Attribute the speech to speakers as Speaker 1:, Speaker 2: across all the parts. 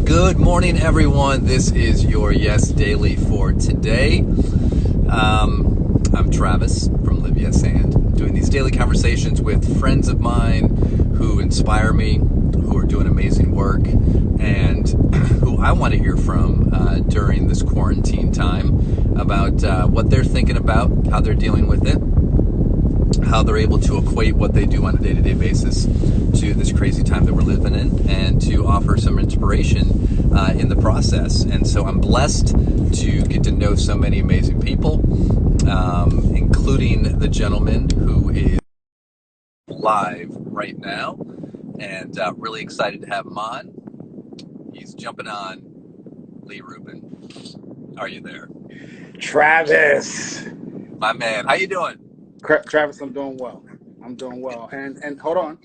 Speaker 1: Good morning, everyone. This is your Yes Daily for today. I'm Travis from Live Yes And, doing these daily conversations with friends of mine who inspire me, who are doing amazing work, and who I want to hear from during this quarantine time about what they're thinking about, how they're dealing with it, how they're able to equate what they do on a day-to-day basis to this crazy time that we're living in, and to offer some inspiration in the process. And so I'm blessed to get to know so many amazing people, including the gentleman who is live right now, and really excited to have him on. He's jumping on. Lee Rubin, are you there?
Speaker 2: Travis,
Speaker 1: my man, how you doing?
Speaker 2: Travis, I'm doing well. And hold on,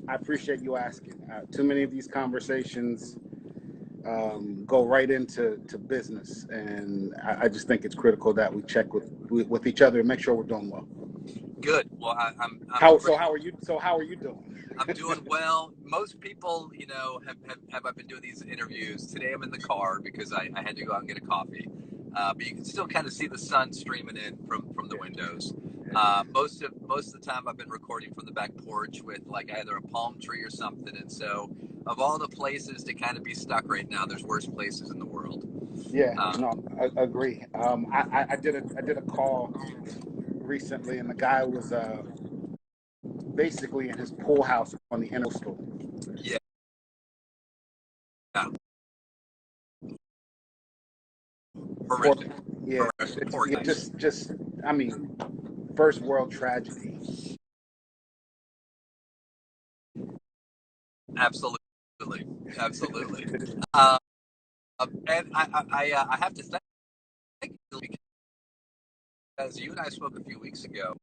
Speaker 2: I appreciate you asking. Too many of these conversations go right into business, and I just think it's critical that we check with each other and make sure we're doing well.
Speaker 1: Good. Well,
Speaker 2: how are you? So how are you doing?
Speaker 1: I'm doing well. Most people, have I been doing these interviews? Today I'm in the car because I had to go out and get a coffee. But you can still kind of see the sun streaming in from the windows. Most of the time I've been recording from the back porch with like either a palm tree or something. And so, of all the places to kind of be stuck right now, there's worse places in the world.
Speaker 2: Yeah, no, I agree. I did a call recently, and the guy was basically in his pool house on the intercoastal.
Speaker 1: Yeah. Horrific.
Speaker 2: Yeah, just I mean, first world tragedy.
Speaker 1: Absolutely. And I have to thank you because you and I spoke a few weeks ago,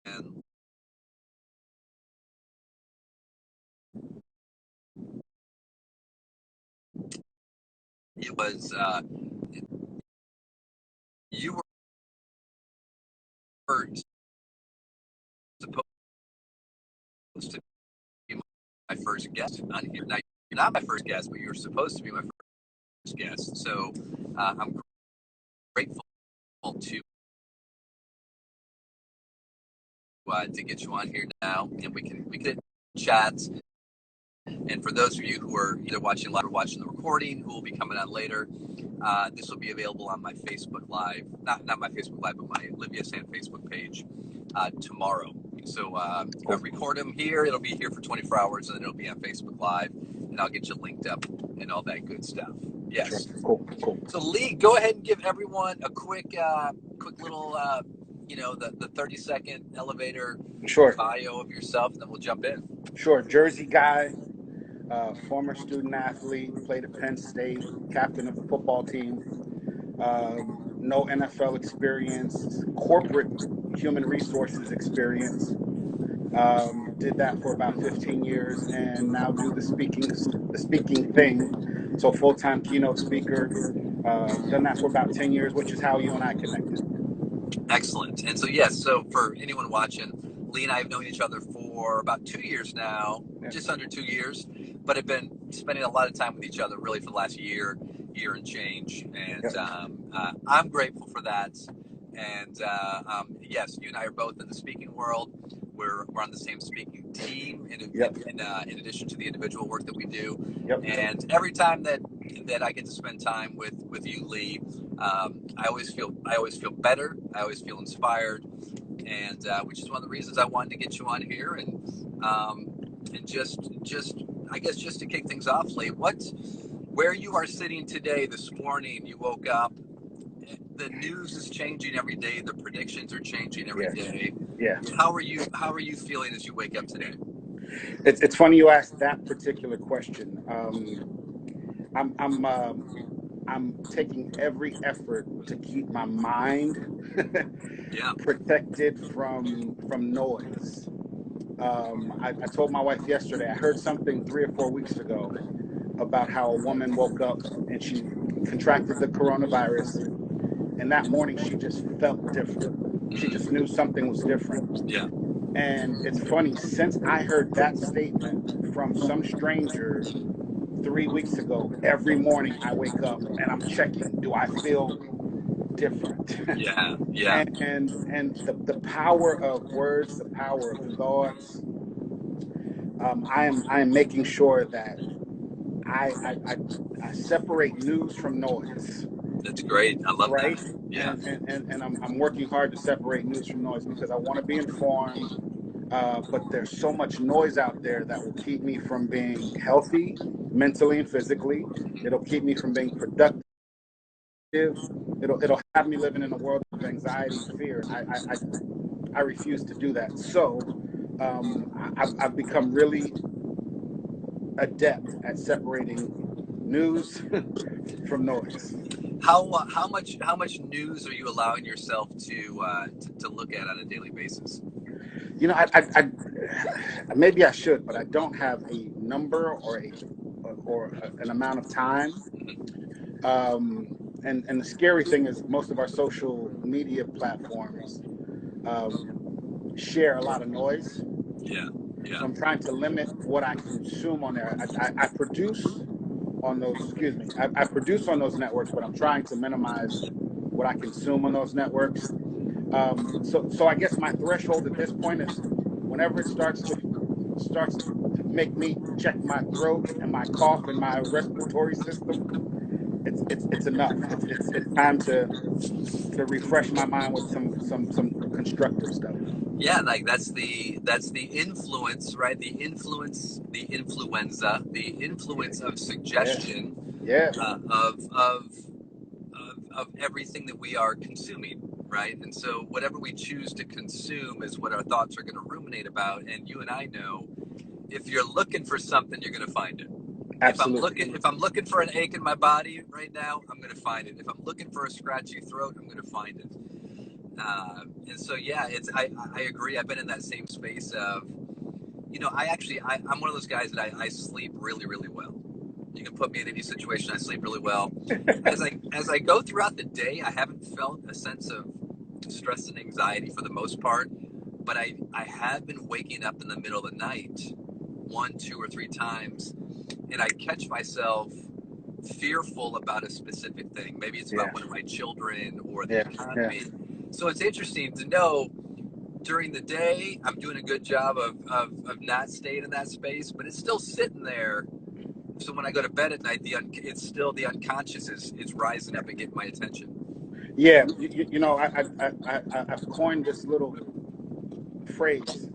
Speaker 1: and it was you were supposed to be my first guest on here. Now, you're not my first guest, but you're supposed to be my first guest. So I'm grateful to get you on here now, and we can chat. And for those of you who are either watching live or watching the recording, who will be coming on later, this will be available on my Facebook Live, not my Facebook Live, but my Live Yes And Facebook page tomorrow. So I record them here. It'll be here for 24 hours, and then it'll be on Facebook Live, and I'll get you linked up and all that good stuff. Yes.
Speaker 2: Sure. Cool.
Speaker 1: So Lee, go ahead and give everyone a quick little, the 30-second elevator bio of yourself, and then we'll jump in.
Speaker 2: Sure. Jersey guy, former student athlete, played at Penn State, captain of the football team. No NFL experience, corporate human resources experience. Did that for about 15 years, and now do the speaking thing. So full-time keynote speaker. Done that for about 10 years, which is how you and I connected.
Speaker 1: Excellent. And so, yes, so for anyone watching, Lee and I have known each other for about 2 years now, just under 2 years, but have been spending a lot of time with each other really for the last year and change. And I'm grateful for that. And yes, you and I are both in the speaking world. We're on the same speaking team in addition to the individual work that we do. And every time that I get to spend time with you, Lee, I always feel better. I always feel inspired, and which is one of the reasons I wanted to get you on here. And just I guess just to kick things off, Lee, where you are sitting today, this morning, you woke up. The news is changing every day. The predictions are changing every day.
Speaker 2: Yeah.
Speaker 1: How are you feeling as you wake up today?
Speaker 2: It's funny you asked that particular question. I'm taking every effort to keep my mind protected from noise. I told my wife yesterday, I heard something 3 or 4 weeks ago about how a woman woke up and she contracted the coronavirus, and that morning she just felt different. She just knew something was different.
Speaker 1: Yeah.
Speaker 2: And it's funny, since I heard that statement from some stranger 3 weeks ago, every morning I wake up and I'm checking, do I feel different?
Speaker 1: Yeah, yeah,
Speaker 2: And the power of words, the power of thoughts. I am making sure that I, I I I separate news from noise,
Speaker 1: that's great. I love that.
Speaker 2: right?
Speaker 1: Yeah,
Speaker 2: And I'm working hard to separate news from noise because I want to be informed. But there's so much noise out there that will keep me from being healthy mentally and physically. It'll keep me from being productive. It'll have me living in a world of anxiety and fear, and I refuse to do that. So I've become really adept at separating news from noise.
Speaker 1: how much news are you allowing yourself to look at on a daily basis?
Speaker 2: You know, I maybe I should, but I don't have a number or an amount of time. And the scary thing is, most of our social media platforms um, share a lot of noise.
Speaker 1: Yeah, yeah,
Speaker 2: So I'm trying to limit what I consume on there. I produce on those. Excuse me. I produce on those networks, but I'm trying to minimize what I consume on those networks. So I guess my threshold at this point is whenever it starts to make me check my throat and my cough and my respiratory system, it's enough. It's time to refresh my mind with some constructive stuff.
Speaker 1: yeah. Like that's the influence, right? The influenza, the influence of
Speaker 2: Yeah,
Speaker 1: suggestion,
Speaker 2: yeah,
Speaker 1: of everything that we are consuming, right? And so whatever we choose to consume is what our thoughts are going to ruminate about. And you and I know, if you're looking for something, you're going to find it.
Speaker 2: absolutely.
Speaker 1: If I'm looking for an ache in my body right now, I'm going to find it. If I'm looking for a scratchy throat, I'm going to find it. And so yeah, I agree. I've been in that same space of, I'm one of those guys that I sleep really, really well. You can put me in any situation, I sleep really well. As I go throughout the day, I haven't felt a sense of stress and anxiety for the most part, but I have been waking up in the middle of the night one, two, or three times, and I catch myself fearful about a specific thing. Maybe it's
Speaker 2: Yeah,
Speaker 1: about one of my children or the
Speaker 2: yeah, yeah,
Speaker 1: economy. So it's interesting to know during the day, I'm doing a good job of not staying in that space, but it's still sitting there. So when I go to bed at night, it's still the unconscious is rising up and getting my attention.
Speaker 2: yeah. You know, I've coined this little phrase: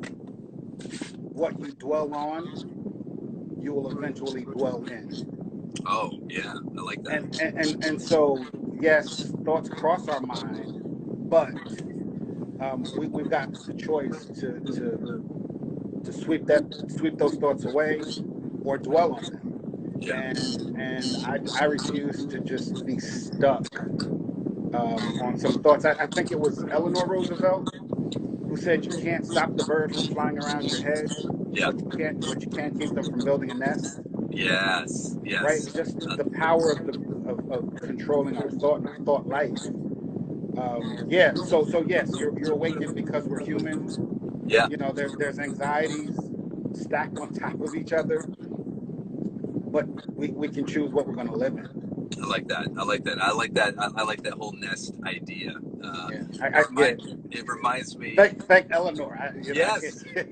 Speaker 2: "What you dwell on, you will eventually dwell in."
Speaker 1: Oh yeah, I like that.
Speaker 2: And so yes, thoughts cross our mind, but we've got the choice to sweep those thoughts away or dwell on them.
Speaker 1: Yeah,
Speaker 2: And I refuse to just be stuck on some thoughts. I think it was Eleanor Roosevelt who said you can't stop the birds from flying around your head,
Speaker 1: yeah,
Speaker 2: but you can keep them from building a nest.
Speaker 1: yes,
Speaker 2: Right?
Speaker 1: yes,
Speaker 2: Just the power of controlling our thought and our thought life. Yeah. So yes, you're awakened because we're human.
Speaker 1: yeah.
Speaker 2: You know, there's anxieties stacked on top of each other, but we can choose what we're going to live in.
Speaker 1: I like that. I like that. I like that. I like that whole nest idea.
Speaker 2: Yeah. Yeah.
Speaker 1: It reminds me.
Speaker 2: Thank Eleanor. I
Speaker 1: Yes.
Speaker 2: can't.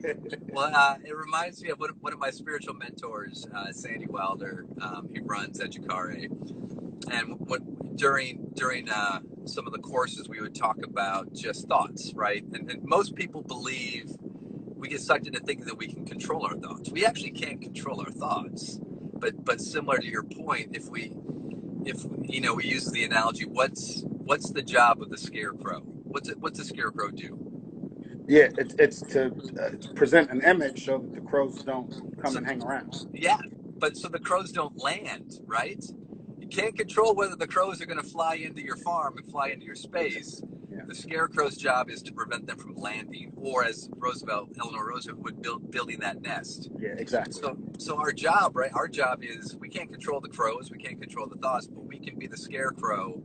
Speaker 1: Well, it reminds me of one of my spiritual mentors, Sandy Wilder. He runs Educare, and during some of the courses, we would talk about just thoughts, right? And most people believe we get sucked into thinking that we can control our thoughts. We actually can't control our thoughts, but similar to your point, if we use the analogy, what's the job of the scarecrow? What's a scarecrow do?
Speaker 2: Yeah, it's to present an image so that the crows don't come
Speaker 1: So
Speaker 2: and hang around.
Speaker 1: yeah, but so the crows don't land, right? You can't control whether the crows are going to fly into your farm and fly into your space.
Speaker 2: Yeah.
Speaker 1: The scarecrow's job is to prevent them from landing, or as Eleanor Roosevelt would building that nest.
Speaker 2: Yeah, exactly.
Speaker 1: So our job, right? Our job is we can't control the crows, we can't control the thoughts, but we can be the scarecrow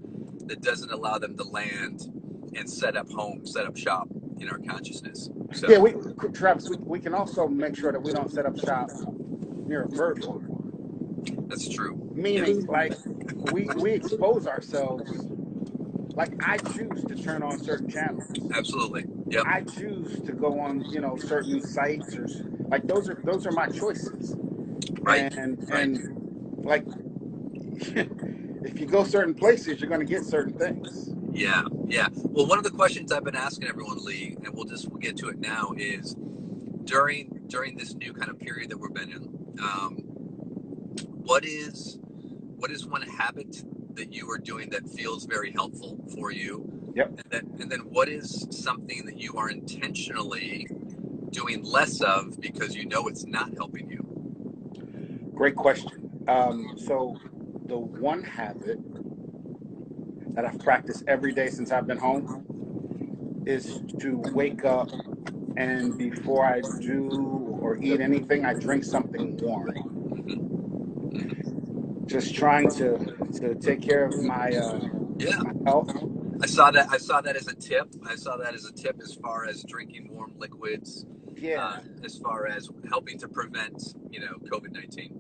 Speaker 1: that doesn't allow them to land and set up home, set up shop in our consciousness. So
Speaker 2: Yeah, Travis, we can also make sure that we don't set up shop near a bird farm.
Speaker 1: that's true. Yes,
Speaker 2: Meaning, like, we expose ourselves. Like, I choose to turn on certain channels.
Speaker 1: absolutely. Yep.
Speaker 2: I choose to go on, certain sites, or like, those are my choices.
Speaker 1: Right. Right.
Speaker 2: And like, if you go certain places, you're going to get certain things.
Speaker 1: Yeah. Yeah. Well, one of the questions I've been asking everyone, Lee, and we'll get to it now, is during this new kind of period that we've been in, what is one habit that you are doing that feels very helpful for you?
Speaker 2: Yep.
Speaker 1: And then what is something that you are intentionally doing less of because you know it's not helping you?
Speaker 2: Great question. So the one habit that I've practiced every day since I've been home is to wake up, and before I do or eat anything, I drink something warm. Just trying to take care of
Speaker 1: Yeah.
Speaker 2: my health.
Speaker 1: I saw that. I saw that as a tip. I saw that as a tip as far as drinking warm liquids,
Speaker 2: Yeah.
Speaker 1: as far as helping to prevent, COVID-19.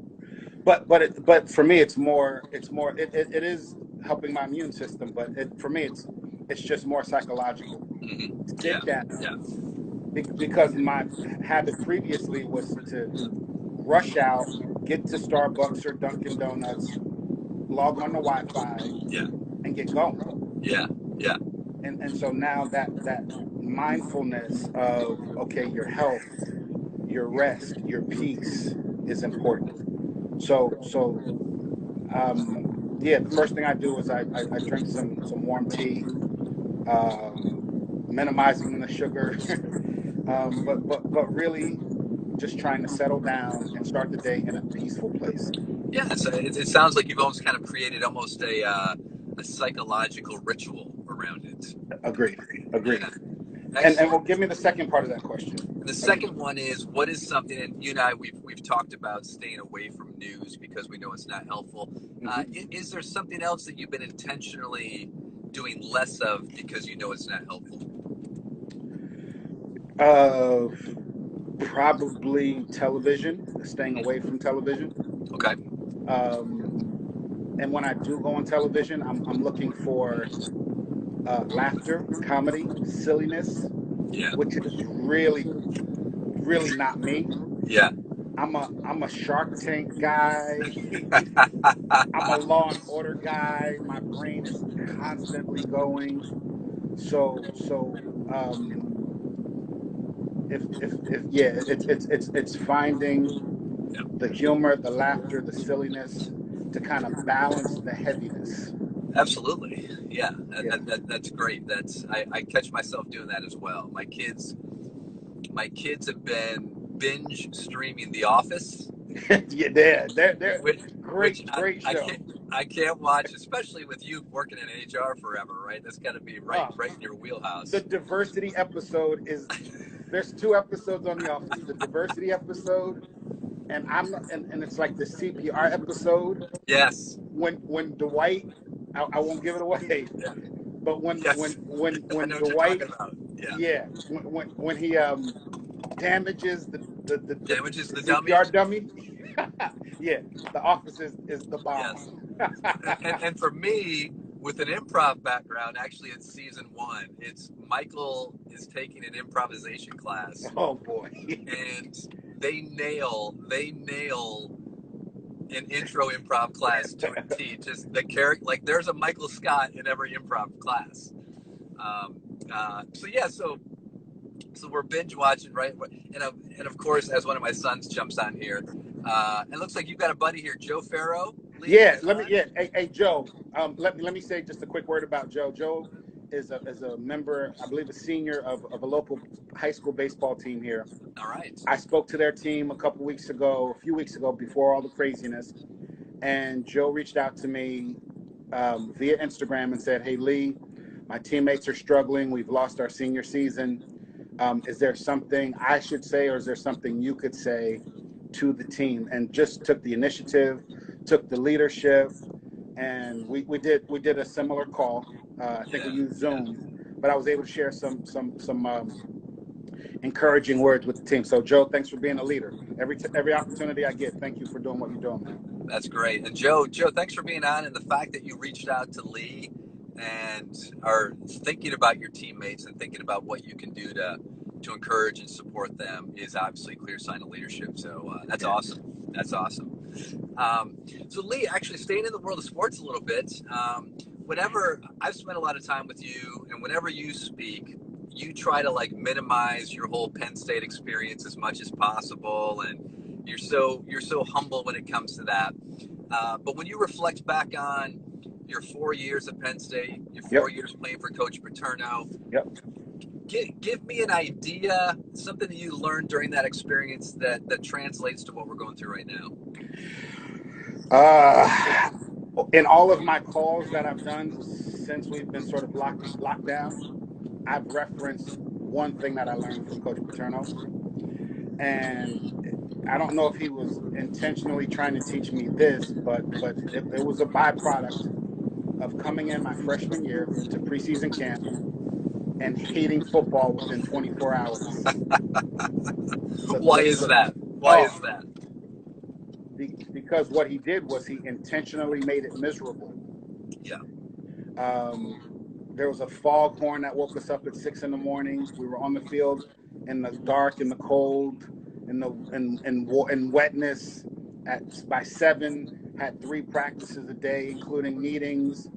Speaker 2: But for me, it is helping my immune system, but for me, it's just more psychological.
Speaker 1: Yeah,
Speaker 2: Sit down,
Speaker 1: yeah,
Speaker 2: because my habit previously was to rush out, get to Starbucks or Dunkin' Donuts, log on to Wi-Fi,
Speaker 1: yeah,
Speaker 2: and get going.
Speaker 1: yeah, yeah.
Speaker 2: And so now that mindfulness of, okay, your health, your rest, your peace is important. So yeah, the first thing I do is I drink some warm tea, minimizing the sugar, but really just trying to settle down and start the day in a peaceful place.
Speaker 1: Yeah, so it sounds like you've almost kind of created almost a psychological ritual around it.
Speaker 2: Agreed. Agreed.
Speaker 1: Yeah,
Speaker 2: And well,
Speaker 1: excellent.
Speaker 2: give me the second part of that question
Speaker 1: The
Speaker 2: again.
Speaker 1: second one is, what is something, and you and I, we've talked about staying away from news because we know it's not helpful. Is there something else that you've been intentionally doing less of because you know it's not helpful?
Speaker 2: Uh, Probably television. Staying away from television.
Speaker 1: Okay.
Speaker 2: Um, and when I do go on television, I'm looking for laughter, comedy, silliness,
Speaker 1: Yeah.
Speaker 2: which is really, really not me.
Speaker 1: Yeah.
Speaker 2: I'm a Shark Tank guy. I'm a Law and Order guy. My brain is constantly going. So if yeah, it's finding
Speaker 1: Yeah.
Speaker 2: the humor, the laughter, the silliness to kind of balance the heaviness.
Speaker 1: Absolutely. Yeah.
Speaker 2: Yeah.
Speaker 1: That's great. I catch myself doing that as well. My kids have been binge streaming The Office,
Speaker 2: Yeah, they're
Speaker 1: which, which
Speaker 2: great show.
Speaker 1: I can't watch, especially with you working in HR forever, right? That's got to be right
Speaker 2: Uh,
Speaker 1: right in your
Speaker 2: the
Speaker 1: wheelhouse.
Speaker 2: diversity episode is there's two episodes on The Office. The diversity episode, and I'm not, and it's like the CPR episode
Speaker 1: Yes.
Speaker 2: when Dwight, I won't give it away, but
Speaker 1: Yes. I
Speaker 2: when
Speaker 1: know what you're
Speaker 2: Dwight,
Speaker 1: talking about. Yeah.
Speaker 2: yeah, when he damages
Speaker 1: Damages
Speaker 2: the
Speaker 1: the dummy.
Speaker 2: CPR dummy. Yeah, The Office is the bomb.
Speaker 1: Yes. And for me, with an improv background, actually, it's season one. It's Michael is taking an improvisation class,
Speaker 2: Oh boy.
Speaker 1: and they nail an intro improv class to a T. Just the character, like there's a Michael Scott in every improv class. Um, so yeah, so we're binge watching, right? And of course, as one of my sons jumps on here, it looks like you've got a buddy here, Joe Farrow. Lee,
Speaker 2: Yeah, hey Joe, let me say just a quick word about Joe. Joe is a member, I believe a senior of a local high school baseball team here.
Speaker 1: All right.
Speaker 2: I spoke to their team a few weeks ago, before all the craziness, and Joe reached out to me via Instagram and said, "Hey Lee, my teammates are struggling. We've lost our senior season. Is there something I should say, or is there something you could say to the team?" And just took the initiative, took the leadership, and we did a similar call. I think we
Speaker 1: Yeah,
Speaker 2: used
Speaker 1: yeah.
Speaker 2: Zoom, but I was able to share some encouraging words with the team. So, Joe, thanks for being a leader. Every opportunity I get, thank you for doing what you're doing, man.
Speaker 1: That's great. And Joe, thanks for being on, and the fact that you reached out to Lee and are thinking about your teammates and thinking about what you can do to encourage and support them is obviously a clear sign of leadership. So that's awesome. That's awesome. So Lee, actually staying in the world of sports a little bit, whenever I've spent a lot of time with you, and whenever you speak, you try to like minimize your whole Penn State experience as much as possible, and you're so humble when it comes to that. But when you reflect back on your 4 years at Penn State, your 4 years playing for Coach Paterno, give me an idea, something that you learned during that experience that translates to what we're going through right now.
Speaker 2: In all of my calls that I've done since we've been sort of locked down, I've referenced one thing that I learned from Coach Paterno. And I don't know if he was intentionally trying to teach me this, but it was a byproduct of coming in my freshman year into preseason camp and hating football within 24 hours.
Speaker 1: Why is that? Why is that?
Speaker 2: Because what he did was he intentionally made it miserable.
Speaker 1: Yeah.
Speaker 2: There was a foghorn that woke us up at 6 a.m. We were on the field in the dark, in the cold, in wetness. By 7, had 3 practices a day, including meetings.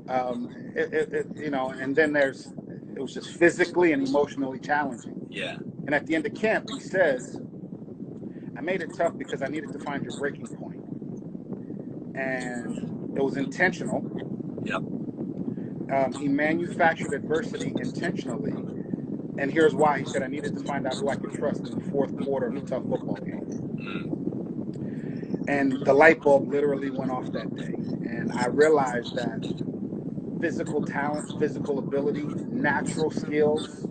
Speaker 2: And then it was just physically and emotionally challenging.
Speaker 1: Yeah.
Speaker 2: And at the end of camp, he says, I made it tough because I needed to find your breaking point. And it was intentional.
Speaker 1: Yep.
Speaker 2: He manufactured adversity intentionally. And here's why. He said, I needed to find out who I could trust in the fourth quarter of a tough football game. And the light bulb literally went off that day. And I realized that physical talent, physical ability, natural skills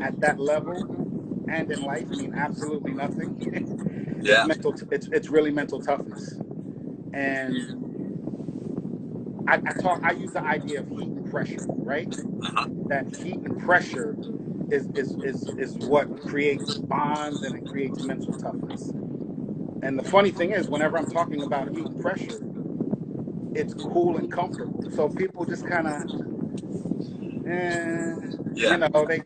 Speaker 2: at that level and in life mean absolutely nothing.
Speaker 1: Yeah.
Speaker 2: It's really mental toughness. And I use the idea of heat and pressure, right? That heat and pressure is what creates bonds and it creates mental toughness. And the funny thing is, whenever I'm talking about heat and pressure, it's cool and comfortable. So people just kind of,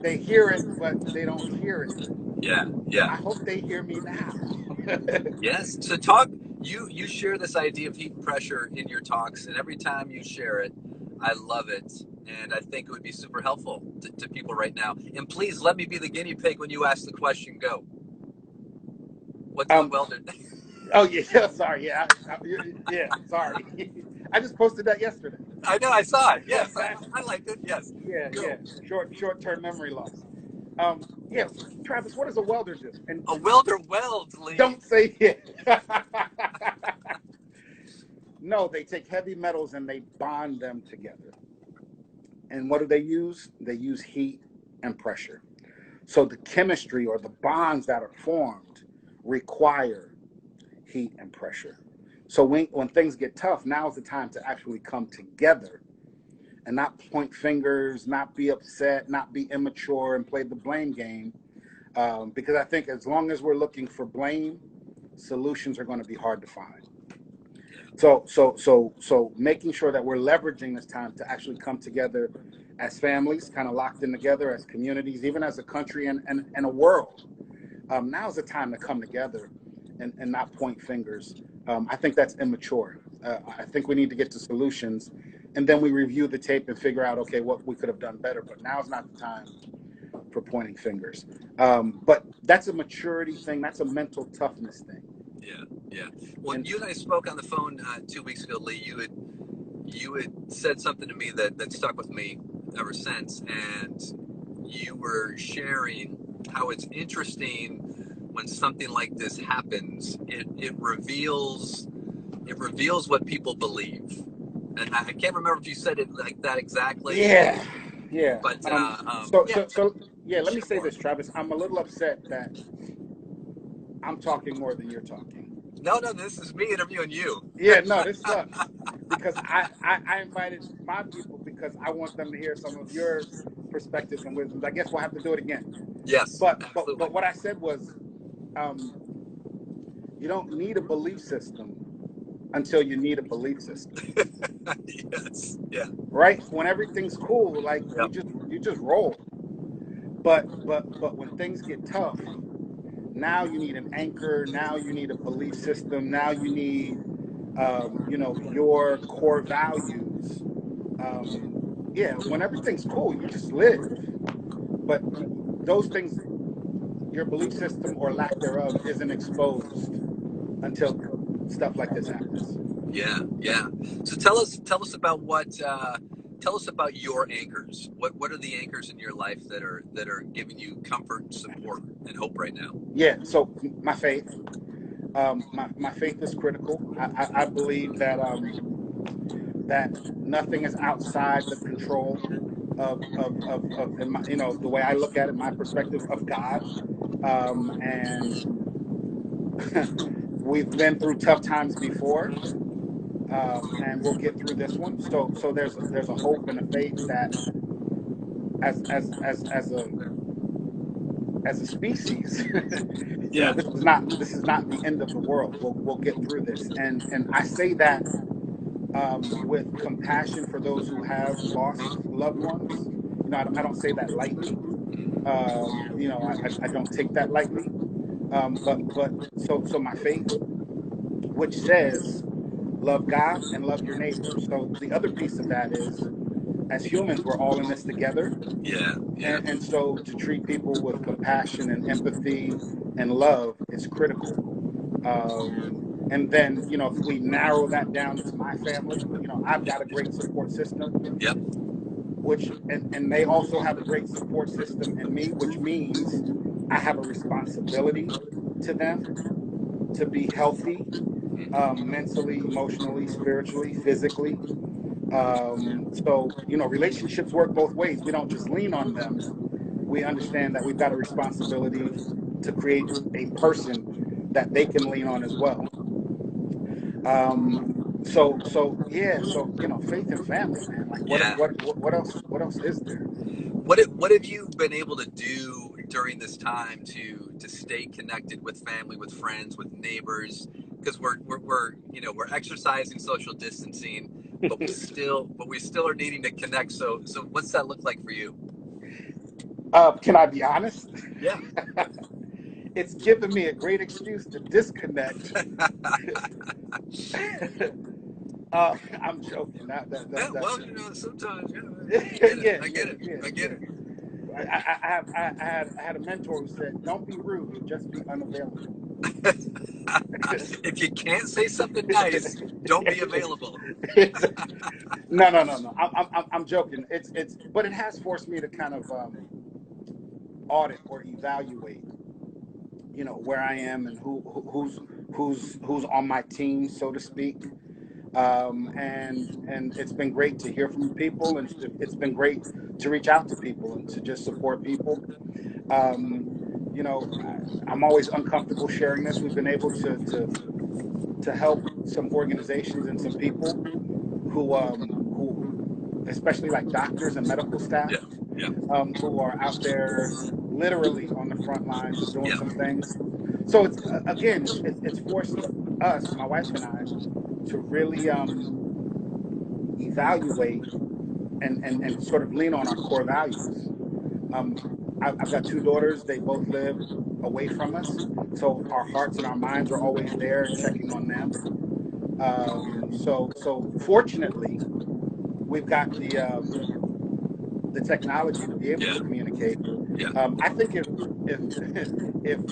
Speaker 2: they hear it, but they don't hear it.
Speaker 1: Yeah, yeah.
Speaker 2: I hope they hear me now.
Speaker 1: Yes. So you share this idea of heat and pressure in your talks, and every time you share it, I love it. And I think it would be super helpful to people right now. And please let me be the guinea pig when you ask the question. Go. What's the welder?
Speaker 2: Oh, yeah. Sorry. Yeah. Sorry. I just posted that yesterday.
Speaker 1: I know. I saw it. Yes. I liked it. Yes.
Speaker 2: Yeah. Go. Yeah. Short-term memory loss. Yeah. Travis, what does a welder do? And
Speaker 1: a welder welds, Lee.
Speaker 2: Don't say it. No, they take heavy metals and they bond them together. And what do they use? They use heat and pressure. So the chemistry or the bonds that are formed require heat and pressure. So when things get tough, now is the time to actually come together and not point fingers, not be upset, not be immature and play the blame game. Because I think as long as we're looking for blame, solutions are going to be hard to find. So making sure that we're leveraging this time to actually come together as families, kind of locked in together, as communities, even as a country and a world. Now is the time to come together and not point fingers. I think that's immature. I think we need to get to solutions, and then we review the tape and figure out, okay, what we could have done better. But now's not the time for pointing fingers. But that's a maturity thing. That's a mental toughness thing.
Speaker 1: Yeah. Well, you and I spoke on the phone 2 weeks ago, Lee. You had said something to me that stuck with me ever since, and you were sharing how it's interesting when something like this happens. It reveals what people believe, and I can't remember if you said it like that exactly.
Speaker 2: Yeah. But let me say this, Travis. I'm a little upset that I'm talking more than you're talking.
Speaker 1: No, this is me interviewing you.
Speaker 2: Yeah, no, this sucks. Because I invited my people because I want them to hear some of your perspectives and wisdoms. I guess we'll have to do it again.
Speaker 1: Yes,
Speaker 2: But
Speaker 1: absolutely.
Speaker 2: what I said was, you don't need a belief system until you need a belief system.
Speaker 1: Yes. Yeah.
Speaker 2: Right? When everything's cool, like
Speaker 1: Yep.
Speaker 2: you just roll. But when things get tough, now you need an anchor. Now you need a belief system. Now you need, your core values. Um, yeah, when everything's cool, you just live. But those things, your belief system or lack thereof, isn't exposed until stuff like this happens.
Speaker 1: Yeah, yeah. So tell us about tell us about your anchors. What are the anchors in your life that are giving you comfort, support, and hope right now?
Speaker 2: Yeah. So my faith, my faith is critical. I believe that nothing is outside the control of in my, the way I look at it, my perspective of God. And we've been through tough times before, and we'll get through this one. So there's a hope and a faith that as as a species,
Speaker 1: Yeah,
Speaker 2: this is not the end of the world. We'll get through this, and I say that, with compassion for those who have lost loved ones. I don't say that lightly. I don't take that lightly. So my faith, which says love God and love your neighbor. So the other piece of that is, as humans, we're all in this together.
Speaker 1: yeah, yeah,
Speaker 2: And so to treat people with compassion and empathy and love is critical. And then, if we narrow that down to my family, I've got a great support system,
Speaker 1: yep,
Speaker 2: and they also have a great support system in me, which means I have a responsibility to them to be healthy, mentally, emotionally, spiritually, physically. So, relationships work both ways. We don't just lean on them. We understand that we've got a responsibility to create a person that they can lean on as well. So yeah, so faith and family, man. Like
Speaker 1: yeah.
Speaker 2: what else is there?
Speaker 1: What have you been able to do during this time to stay connected with family, with friends, with neighbors? Because we're exercising social distancing, but we still are needing to connect. So what's that look like for you?
Speaker 2: Can I be honest?
Speaker 1: Yeah.
Speaker 2: It's given me a great excuse to disconnect. I'm joking.
Speaker 1: Yeah,
Speaker 2: That's
Speaker 1: well, sometimes,
Speaker 2: yeah,
Speaker 1: I
Speaker 2: yeah,
Speaker 1: get it,
Speaker 2: yeah,
Speaker 1: I get
Speaker 2: yeah.
Speaker 1: it.
Speaker 2: I had a mentor who said, "Don't be rude, just be unavailable."
Speaker 1: If you can't say something nice, don't be available.
Speaker 2: No, no, no, no. I'm joking. But it has forced me to kind of, audit or evaluate, where I am and who's on my team, so to speak. And it's been great to hear from people, and it's been great to reach out to people and to just support people. Um, I'm always uncomfortable sharing this. We've been able to help some organizations and some people who especially like doctors and medical
Speaker 1: Yeah,
Speaker 2: staff,
Speaker 1: yeah,
Speaker 2: who are out there literally on the front lines doing
Speaker 1: yeah,
Speaker 2: some things. So it's, again, it's forced us, my wife and I, to really, evaluate and sort of lean on our core values. Um, I've got two daughters. They both live away from us, so our hearts and our minds are always there, checking on them. So fortunately, we've got the technology to be able
Speaker 1: yeah,
Speaker 2: to communicate.
Speaker 1: yeah,
Speaker 2: I think if if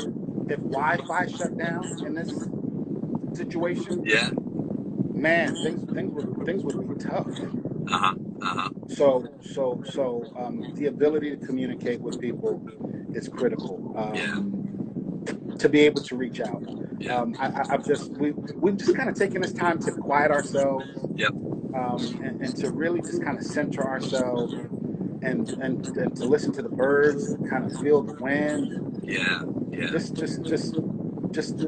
Speaker 2: if Wi-Fi shut down in this situation,
Speaker 1: yeah.
Speaker 2: man, things would be tough.
Speaker 1: Uh huh. Uh huh.
Speaker 2: So the ability to communicate with people is critical,
Speaker 1: Yeah,
Speaker 2: to be able to reach out.
Speaker 1: yeah,
Speaker 2: We've just kind of taken this time to quiet ourselves,
Speaker 1: yep,
Speaker 2: and to really just kind of center ourselves, and to listen to the birds and kind of feel the wind, and
Speaker 1: yeah, yeah,
Speaker 2: just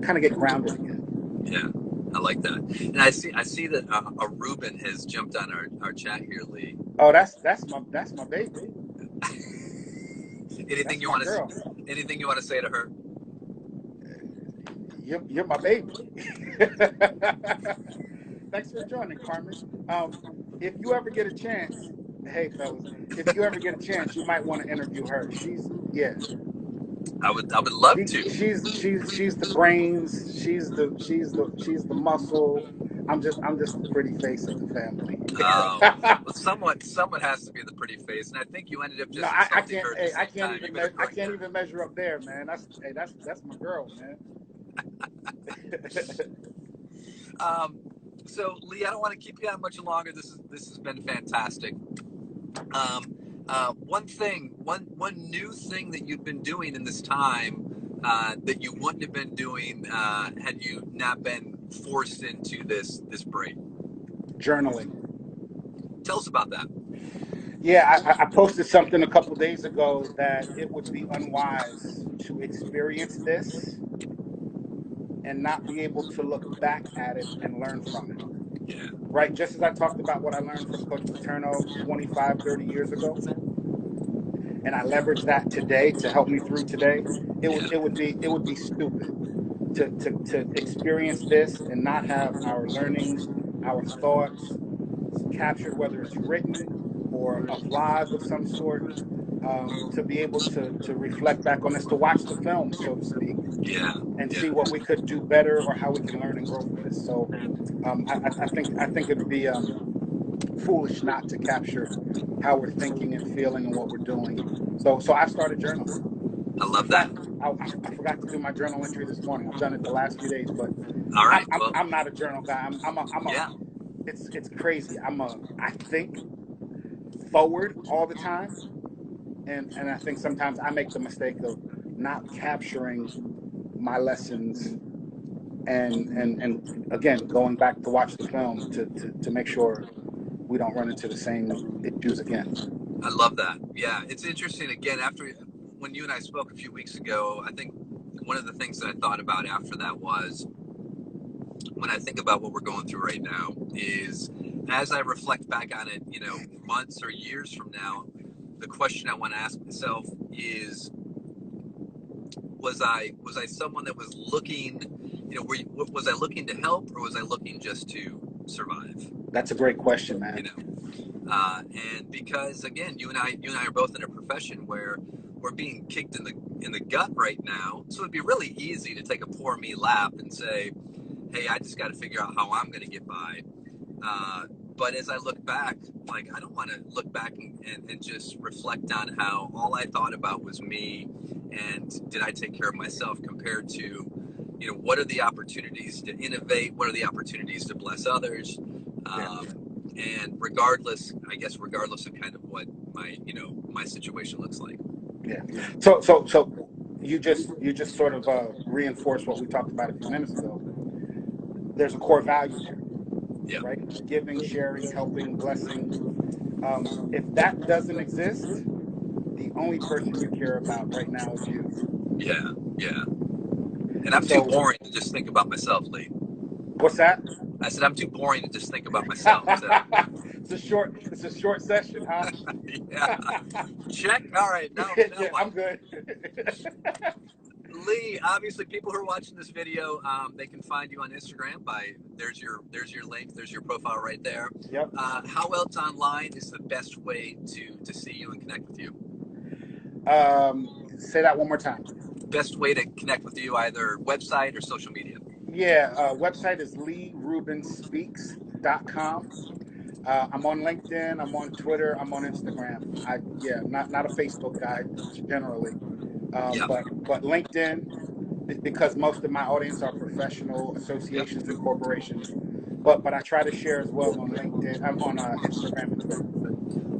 Speaker 2: kind of get grounded again.
Speaker 1: yeah. I like that, and I see that a Ruben has jumped on our chat here, Lee.
Speaker 2: Oh, that's my baby.
Speaker 1: Anything
Speaker 2: That's
Speaker 1: you
Speaker 2: my
Speaker 1: want
Speaker 2: girl.
Speaker 1: to anything you want to say to her?
Speaker 2: You're my baby. Thanks for joining, Carmen. If you ever get a chance, hey fellas, if you ever get a chance, you might want to interview her.
Speaker 1: I would love to.
Speaker 2: She's the brains. She's the muscle. I'm just the pretty face of the family.
Speaker 1: Well, someone has to be the pretty face, and I think you ended up
Speaker 2: No,
Speaker 1: just
Speaker 2: I
Speaker 1: insulting
Speaker 2: can't.
Speaker 1: her at the
Speaker 2: Hey,
Speaker 1: same time. You better
Speaker 2: I
Speaker 1: correct
Speaker 2: can't
Speaker 1: her.
Speaker 2: even measure up there, man. That's my girl, man.
Speaker 1: Um, so Lee, I don't want to keep you on much longer. This has been fantastic. One new thing that you've been doing in this time that you wouldn't have been doing had you not been forced into this break.
Speaker 2: Journaling.
Speaker 1: Tell us about that.
Speaker 2: Yeah, I posted something a couple days ago that it would be unwise to experience this and not be able to look back at it and learn from it.
Speaker 1: Yeah.
Speaker 2: Right? Just as I talked about what I learned from Coach Paterno 25, 30 years ago, and I leverage that today to help me through today,
Speaker 1: Yeah.
Speaker 2: it would be stupid to experience this and not have our learnings, our thoughts captured, whether it's written or a vlog of some sort, to be able to reflect back on this, to watch the film, so to speak,
Speaker 1: Yeah.
Speaker 2: and
Speaker 1: Yeah.
Speaker 2: see what we could do better or how we can learn and grow from this. So I think it would be foolish not to capture how we're thinking and feeling and what we're doing. So I started journaling.
Speaker 1: I
Speaker 2: In
Speaker 1: love that.
Speaker 2: fact, I forgot to do my journal entry this morning. I've done it the last few days, but
Speaker 1: All
Speaker 2: I'm
Speaker 1: right.
Speaker 2: I'm,
Speaker 1: Well,
Speaker 2: I'm not a journal guy. I'm a
Speaker 1: yeah.
Speaker 2: it's crazy. I think forward all the time, and I think sometimes I make the mistake of not capturing my lessons and again going back to watch the film to make sure we don't run into the same issues again.
Speaker 1: I love that. Yeah, it's interesting. Again, after when you and I spoke a few weeks ago, I think one of the things that I thought about after that was when I think about what we're going through right now is as I reflect back on it, months or years from now, the question I want to ask myself is, was I someone that was looking, was I looking to help or was I looking just to survive?
Speaker 2: That's a great question, man.
Speaker 1: And because again, you and I are both in a profession where we're being kicked in the gut right now, so it'd be really easy to take a poor me lap and say, hey, I just got to figure out how I'm going to get by. But as I look back, like I don't want to look back and just reflect on how all I thought about was me and did I take care of myself compared to, what are the opportunities to innovate? What are the opportunities to bless others? And regardless of kind of what my situation looks like.
Speaker 2: Yeah. So you just sort of reinforced what we talked about a few minutes ago. There's a core value there.
Speaker 1: Yeah.
Speaker 2: Right? Giving, sharing, helping, blessing. If that doesn't exist, the only person you care about right now is you.
Speaker 1: Yeah. Yeah. And I'm too boring to just think about myself, Lee.
Speaker 2: What's that?
Speaker 1: I said I'm too boring to just think about myself. So.
Speaker 2: It's a short session, huh?
Speaker 1: Yeah. Check. All right. Now
Speaker 2: Yeah,
Speaker 1: what?
Speaker 2: I'm good.
Speaker 1: Lee, obviously, people who are watching this video, they can find you on Instagram there's your link, there's your profile right there.
Speaker 2: Yep.
Speaker 1: How else online is the best way to see you and connect with you?
Speaker 2: Say that one more time.
Speaker 1: Best way to connect with you, either website or social media.
Speaker 2: Yeah, website is LeeRubenspeaks.com. I'm on LinkedIn. I'm on Twitter. I'm on Instagram. Not a Facebook guy generally, but LinkedIn, because most of my audience are professional associations and corporations. But I try to share as well on LinkedIn. I'm on Instagram and Twitter.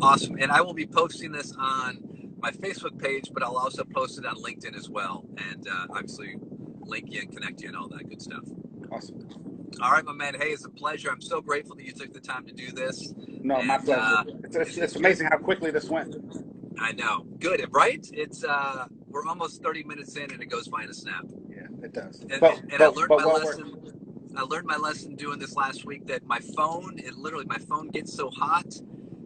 Speaker 1: Awesome, and I will be posting this on my Facebook page, but I'll also post it on LinkedIn as well, and obviously link you and connect you and all that good stuff.
Speaker 2: Awesome.
Speaker 1: All right, my man. Hey, it's a pleasure. I'm so grateful that you took the time to do this.
Speaker 2: No, my pleasure. It's amazing how quickly this went.
Speaker 1: I know. Good, right? It's we're almost 30 minutes in, and it goes by in a snap.
Speaker 2: Yeah, it does.
Speaker 1: And I learned my lesson. I learned my lesson doing this last week that my phone gets so hot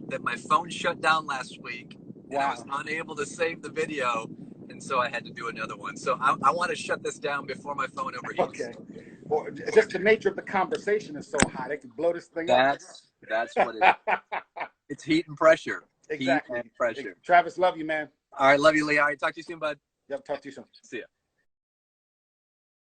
Speaker 1: that my phone shut down last week, and I was
Speaker 2: Wow.
Speaker 1: unable to save the video, and so I had to do another one. So I want to shut this down before my phone overheats.
Speaker 2: Okay. Well, just the nature of the conversation is so hot, it can blow this thing up.
Speaker 1: That's what it is. It's heat and pressure.
Speaker 2: Exactly.
Speaker 1: Heat and pressure.
Speaker 2: Travis, love you, man.
Speaker 1: All right, love you, Lee. All right, talk to you soon, bud.
Speaker 2: Yep, talk to you soon.
Speaker 1: See ya.